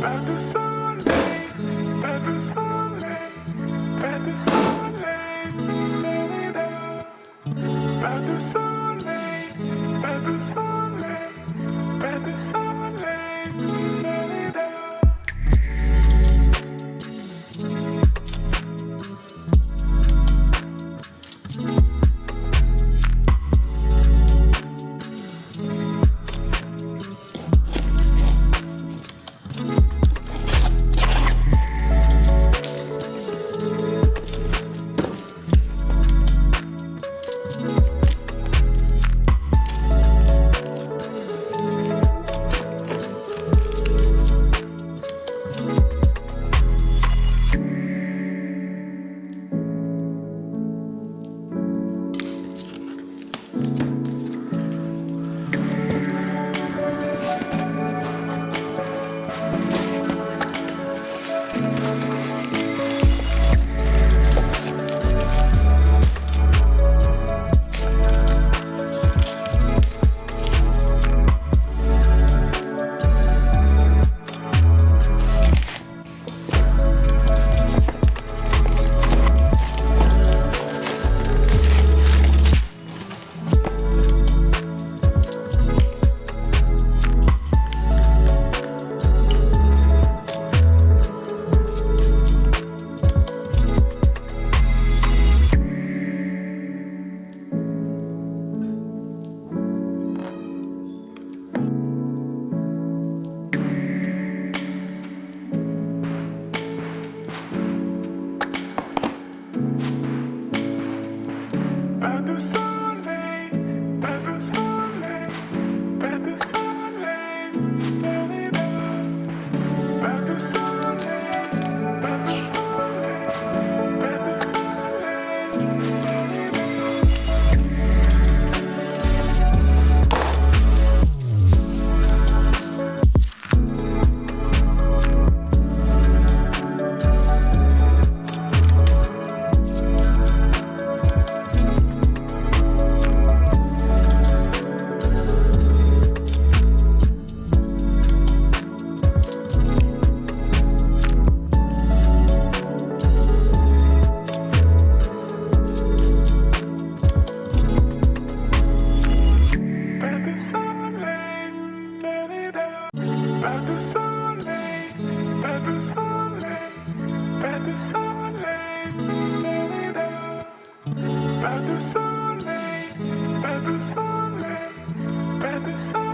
Pas de soleil, pas de soleil, pas de soleil, pas de soleil, pas de soleil, pas de soleil. Pas de soleil, pas de soleil, pas de soleil, pas de soleil, pas de soleil, pas de Pas de soleil, pas de soleil, pas de soleil, pas de soleil, pas de soleil, pas de soleil.